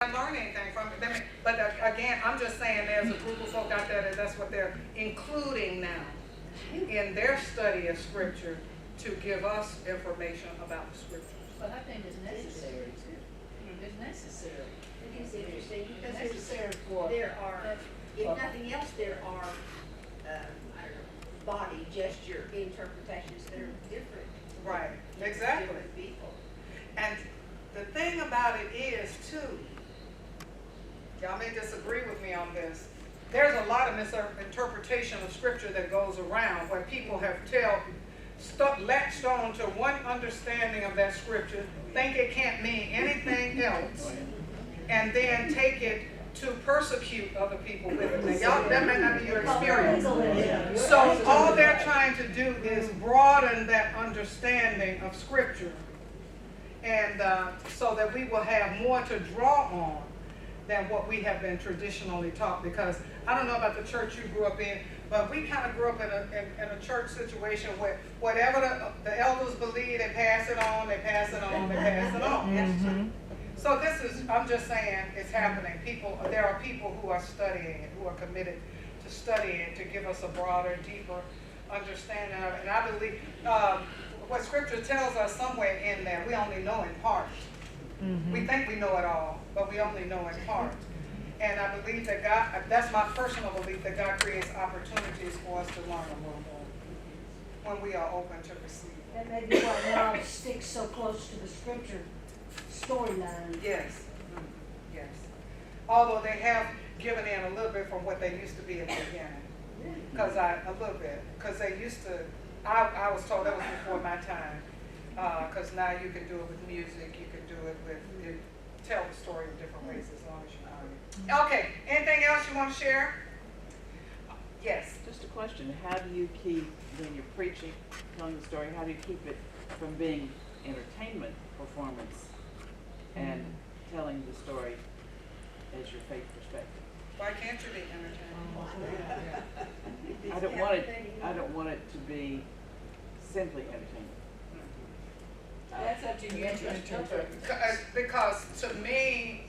learn anything from it. But again, I'm just saying there's a group of folk out there that's what they're including now in their study of Scripture to give us information about the Scriptures. But I think it's necessary too. It's necessary. It is interesting It's because necessary for. there are, if nothing else, there are, I don't know, body gesture interpretations that are different. Right, for exactly. different people. And the thing about it is too, y'all may disagree with me on this, there's a lot of misinterpretation of Scripture that goes around where people have latched on to one understanding of that Scripture, think it can't mean anything else, and then take it to persecute other people with it. Now, y'all, that may not be your experience. So all they're trying to do is broaden that understanding of Scripture, and so that we will have more to draw on than what we have been traditionally taught. Because I don't know about the church you grew up in, but we kind of grew up in a church situation where whatever the elders believe, they pass it on, they pass it on, they pass it on. Mm-hmm. So this is, I'm just saying, it's happening. There are people who are studying it, who are committed to studying it, to give us a broader, deeper understanding of it. And I believe what Scripture tells us somewhere in there, we only know in part. Mm-hmm. We think we know it all, but we only know in part. And I believe that God, that's my personal belief, that God creates opportunities for us to learn a little more when we are open to receive. That may be why now it sticks so close to the Scripture storyline. Yes, yes. Although they have given in a little bit from what they used to be in the beginning. Because they used to, I was told that was before my time. Because now you can do it with music, you can do it with, tell the story in different ways as long as you know it. Okay, anything else you want to share? Yes. Just a question, how do you keep, when you're preaching, telling the story, how do you keep it from being entertainment performance and telling the story as your faith perspective? Why can't you be entertained? I don't want it to be simply entertainment. That's up to you to interpret. Because to me,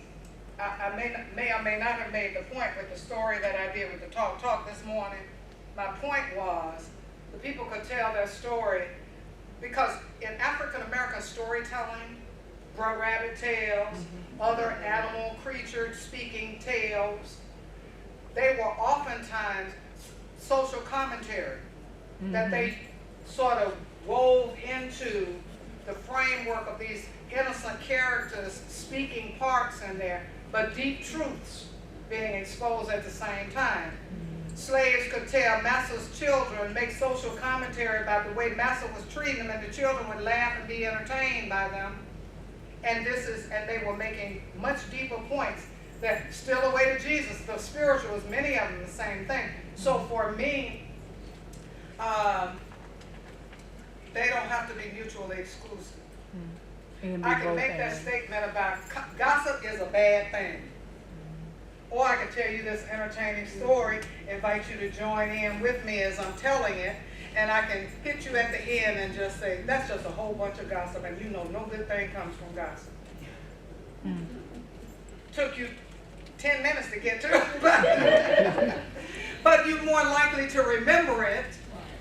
I may or may not have made the point with the story that I did with the talk this morning. My point was, the people could tell their story because in African American storytelling, rabbit tales, other animal creature speaking tales, they were oftentimes social commentary that they sort of wove into the framework of these innocent characters speaking parts in there, but deep truths being exposed at the same time. Slaves could tell master's children, make social commentary about the way master was treating them, and the children would laugh and be entertained by them. And they were making much deeper points that still away to Jesus. The spirituals, many of them, the same thing. So for me, they don't have to be mutually exclusive. I can make that statement about gossip is a bad thing. Or I can tell you this entertaining story, invite you to join in with me as I'm telling it, and I can hit you at the end and just say, that's just a whole bunch of gossip, and you know no good thing comes from gossip. Took you 10 minutes to get to it, but you're more likely to remember it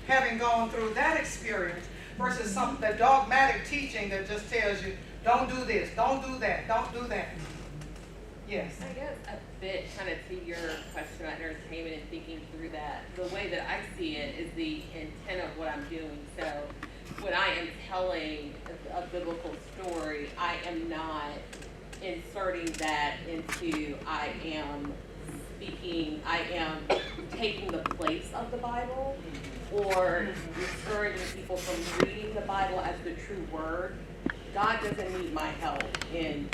having gone through that experience versus the dogmatic teaching that just tells you, don't do this, don't do that, don't do that. Yes. I guess a bit kind of to your question about entertainment and thinking through that, the way that I see it is the intent of what I'm doing. So when I am telling a biblical story, I am not inserting that into I am taking the place of the Bible or discouraging people from reading the Bible as the true word. God doesn't need my help in